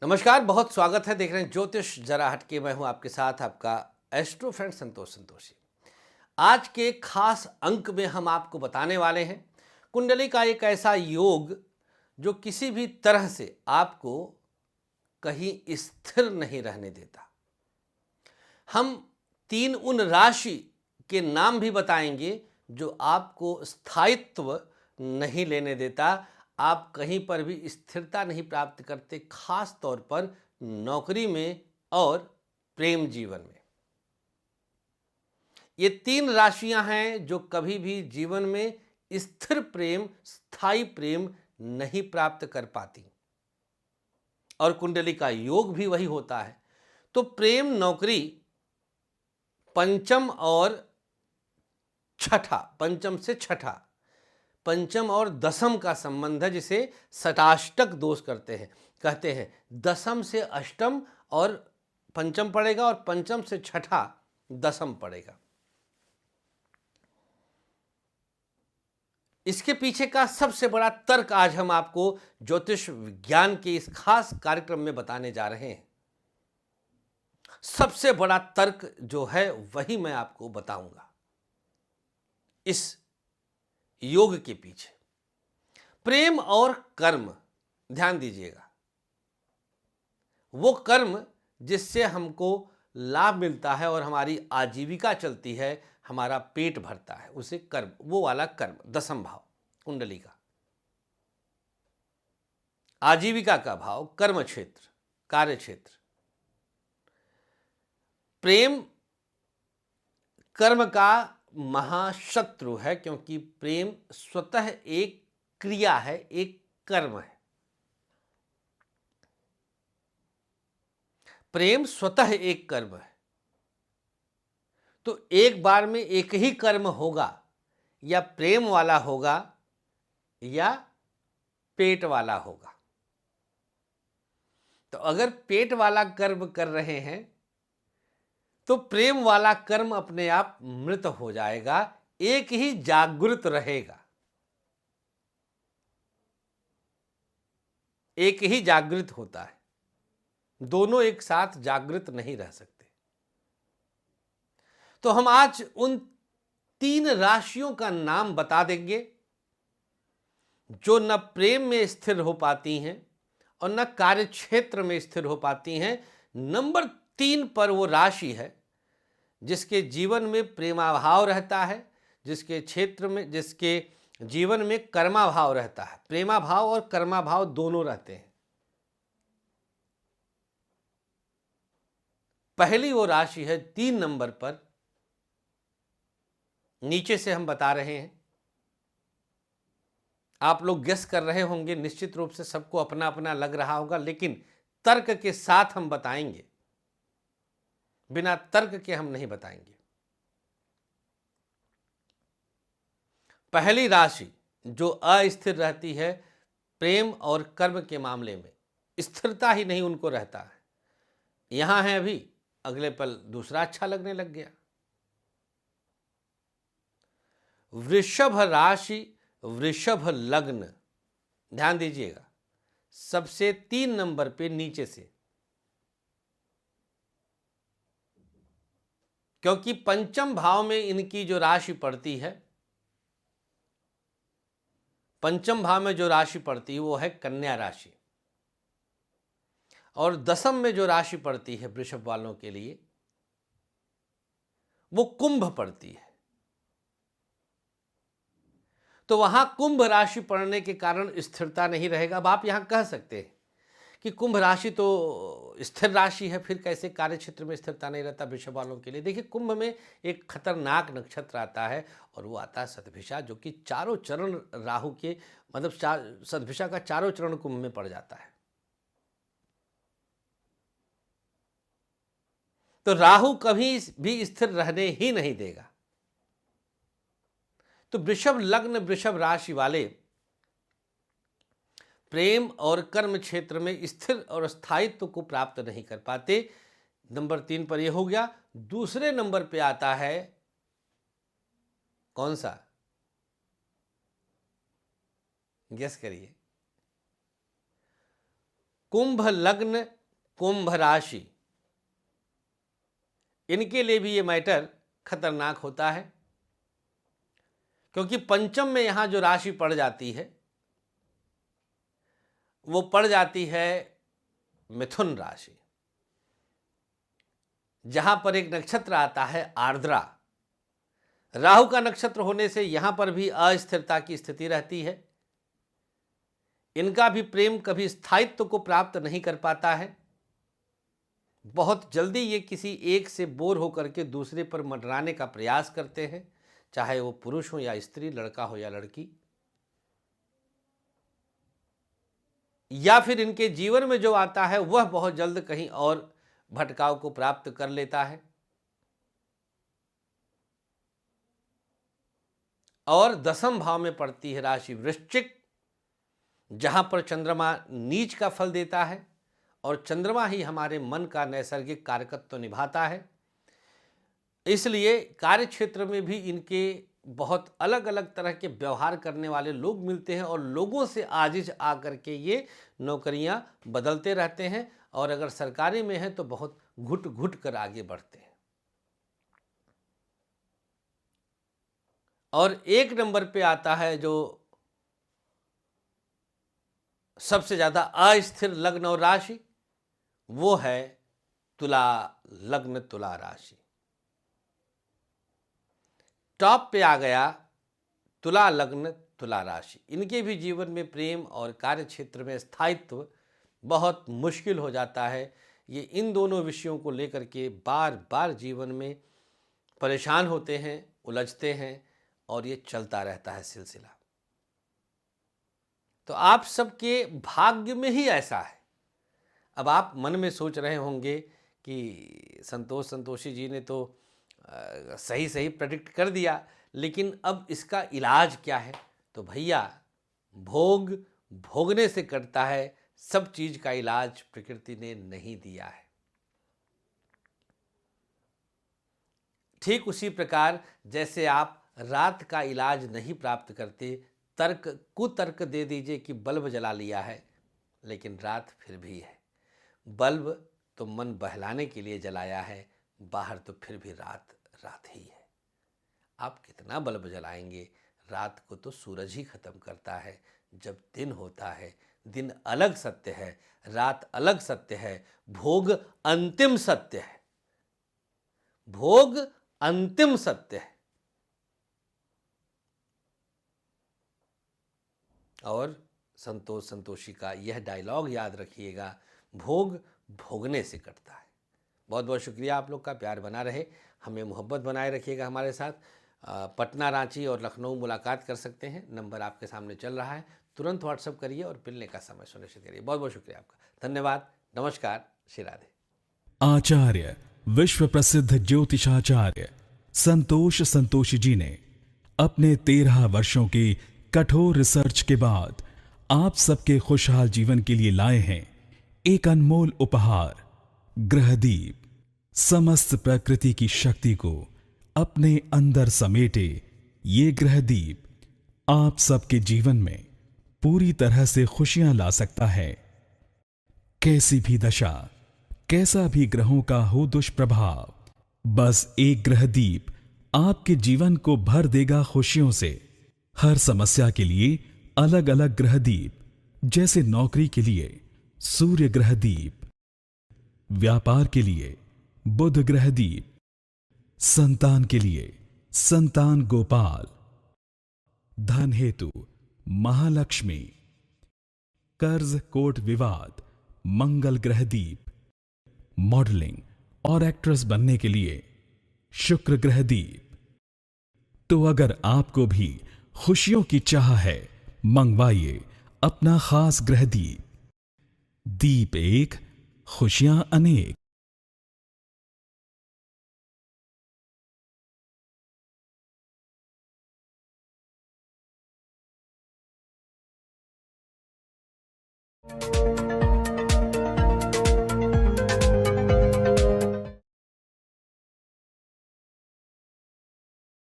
नमस्कार, बहुत स्वागत है। देख रहे हैं ज्योतिष जरा हटके। मैं हूं आपके साथ, आपका एस्ट्रो फ्रेंड संतोष संतोषी। आज के खास अंक में हम आपको बताने वाले हैं कुंडली का एक ऐसा योग जो किसी भी तरह से आपको कहीं स्थिर नहीं रहने देता। हम तीन उन राशि के नाम भी बताएंगे जो आपको स्थायित्व नहीं लेने देता, आप कहीं पर भी स्थिरता नहीं प्राप्त करते, खास तौर पर नौकरी में और प्रेम जीवन में। ये तीन राशियां हैं जो कभी भी जीवन में स्थिर प्रेम, स्थायी प्रेम नहीं प्राप्त कर पाती, और कुंडली का योग भी वही होता है। तो प्रेम, नौकरी, पंचम और छठा, पंचम से छठा, पंचम और दसम का संबंध है, जिसे षटाष्टक दोष कहते हैं। दसम से अष्टम और पंचम पड़ेगा, और पंचम से छठा दसम पड़ेगा। इसके पीछे का सबसे बड़ा तर्क आज हम आपको ज्योतिष विज्ञान के इस खास कार्यक्रम में बताने जा रहे हैं। सबसे बड़ा तर्क जो है वही मैं आपको बताऊंगा। इस योग के पीछे प्रेम और कर्म, ध्यान दीजिएगा, वो कर्म जिससे हमको लाभ मिलता है और हमारी आजीविका चलती है, हमारा पेट भरता है, उसे कर्म, वो वाला कर्म, दसम भाव कुंडली का। आजीविका का भाव कर्म क्षेत्र, कार्य क्षेत्र। प्रेम कर्म का महाशत्रु है, क्योंकि प्रेम स्वतः एक क्रिया है, एक कर्म है। प्रेम स्वतः एक कर्म है। तो एक बार में एक ही कर्म होगा, या प्रेम वाला होगा या पेट वाला होगा। तो अगर पेट वाला कर्म कर रहे हैं तो प्रेम वाला कर्म अपने आप मृत हो जाएगा, एक ही जागृत रहेगा, एक ही जागृत होता है, दोनों एक साथ जागृत नहीं रह सकते। तो हम आज उन तीन राशियों का नाम बता देंगे जो न प्रेम में स्थिर हो पाती हैं और न कार्य क्षेत्र में स्थिर हो पाती हैं। नंबर 3 पर वो राशि है जिसके जीवन में प्रेमाभाव रहता है, जिसके जीवन में कर्माभाव रहता है। प्रेमाभाव और कर्माभाव दोनों रहते हैं। पहली वो राशि है 3 नंबर पर, नीचे से हम बता रहे हैं, आप लोग गेस कर रहे होंगे, निश्चित रूप से सबको अपना अपना लग रहा होगा, लेकिन तर्क के साथ हम बताएंगे, बिना तर्क के हम नहीं बताएंगे। पहली राशि जो अस्थिर रहती है प्रेम और कर्म के मामले में, स्थिरता ही नहीं उनको रहता है। यहां है अभी, अगले पल दूसरा अच्छा लगने लग गया। वृषभ राशि, वृषभ लग्न, ध्यान दीजिएगा, सबसे 3 नंबर पे नीचे से, क्योंकि पंचम भाव में इनकी जो राशि पड़ती है, पंचम भाव में जो राशि पड़ती है वो है कन्या राशि, और दसम में जो राशि पड़ती है वृषभ वालों के लिए वो कुंभ पड़ती है। तो वहां कुंभ राशि पड़ने के कारण स्थिरता नहीं रहेगा। अब आप यहां कह सकते हैं कि कुंभ राशि तो स्थिर राशि है, फिर कैसे कार्य क्षेत्र में स्थिरता नहीं रहता वृषभ वालों के लिए। देखिए, कुंभ में एक खतरनाक नक्षत्र आता है, और वो आता है सतभिषा, जो कि चारों चरण राहु के, मतलब सतभिषा का चारों चरण कुंभ में पड़ जाता है। तो राहु कभी भी स्थिर रहने ही नहीं देगा। तो वृषभ लग्न, वृषभ राशि वाले प्रेम और कर्म क्षेत्र में स्थिर और स्थायित्व को प्राप्त नहीं कर पाते। नंबर 3 पर यह हो गया। दूसरे नंबर पे आता है कौन सा, गेस करिए। कुंभ लग्न, कुंभ राशि, इनके लिए भी ये मैटर खतरनाक होता है, क्योंकि पंचम में यहां जो राशि पड़ जाती है वो पड़ जाती है मिथुन राशि, जहां पर एक नक्षत्र आता है आर्द्रा। राहु का नक्षत्र होने से यहां पर भी अस्थिरता की स्थिति रहती है। इनका भी प्रेम कभी स्थायित्व को प्राप्त नहीं कर पाता है। बहुत जल्दी ये किसी एक से बोर होकर के दूसरे पर मंडराने का प्रयास करते हैं, चाहे वो पुरुष हो या स्त्री, लड़का हो या लड़की। या फिर इनके जीवन में जो आता है वह बहुत जल्द कहीं और भटकाव को प्राप्त कर लेता है। और दसम भाव में पड़ती है राशि वृश्चिक, जहां पर चंद्रमा नीच का फल देता है, और चंद्रमा ही हमारे मन का नैसर्गिक कारकत्व निभाता है। इसलिए कार्य क्षेत्र में भी इनके बहुत अलग अलग तरह के व्यवहार करने वाले लोग मिलते हैं, और लोगों से आजिज आकर के ये नौकरियां बदलते रहते हैं, और अगर सरकारी में है तो बहुत घुट घुट कर आगे बढ़ते हैं। और एक नंबर पे आता है जो सबसे ज्यादा अस्थिर लग्न और राशि, वो है तुला लग्न, तुला राशि। टॉप पे आ गया तुला लग्न, तुला राशि। इनके भी जीवन में प्रेम और कार्य क्षेत्र में स्थायित्व बहुत मुश्किल हो जाता है। ये इन दोनों विषयों को लेकर के बार बार जीवन में परेशान होते हैं, उलझते हैं, और ये चलता रहता है सिलसिला। तो आप सबके भाग्य में ही ऐसा है। अब आप मन में सोच रहे होंगे कि संतोषी जी ने तो सही सही प्रेडिक्ट कर दिया, लेकिन अब इसका इलाज क्या है? तो भैया, भोग भोगने से कटता है, सब चीज का इलाज प्रकृति ने नहीं दिया है। ठीक उसी प्रकार जैसे आप रात का इलाज नहीं प्राप्त करते, तर्क कुतर्क दे दीजिए कि बल्ब जला लिया है, लेकिन रात फिर भी है। बल्ब तो मन बहलाने के लिए जलाया है, बाहर तो फिर भी रात रात ही है। आप कितना बल्ब जलाएंगे, रात को तो सूरज ही खत्म करता है। जब दिन होता है, दिन अलग सत्य है, रात अलग सत्य है। भोग अंतिम सत्य है, भोग अंतिम सत्य है। और संतोषी का यह डायलॉग याद रखिएगा, भोग भोगने से कटता है। बहुत बहुत शुक्रिया आप लोग का, प्यार बना रहे, हमें मोहब्बत बनाए रखिएगा हमारे साथ। पटना, रांची और लखनऊ मुलाकात कर सकते हैं, नंबर आपके सामने चल रहा है, तुरंत व्हाट्सअप करिए और मिलने का समय सुनिश्चित करिए। बहुत बहुत शुक्रिया आपका, धन्यवाद, नमस्कार, श्री राधे। आचार्य विश्व प्रसिद्ध ज्योतिषाचार्य संतोषी जी ने अपने 13 वर्षों के कठोर रिसर्च के बाद आप सबके खुशहाल जीवन के लिए लाए हैं एक अनमोल उपहार, ग्रहदीप। समस्त प्रकृति की शक्ति को अपने अंदर समेटे ये ग्रहदीप आप सबके जीवन में पूरी तरह से खुशियां ला सकता है। कैसी भी दशा, कैसा भी ग्रहों का हो दुष्प्रभाव, बस एक ग्रहदीप आपके जीवन को भर देगा खुशियों से। हर समस्या के लिए अलग अलग ग्रहदीप, जैसे नौकरी के लिए सूर्य ग्रहदीप, व्यापार के लिए बुध ग्रहदीप, संतान के लिए संतान गोपाल, धन हेतु महालक्ष्मी, कर्ज कोर्ट विवाद मंगल ग्रहदीप, मॉडलिंग और एक्ट्रेस बनने के लिए शुक्र ग्रहदीप। तो अगर आपको भी खुशियों की चाह है, मंगवाइए अपना खास ग्रहदीप। दीप एक, खुशियां अनेक।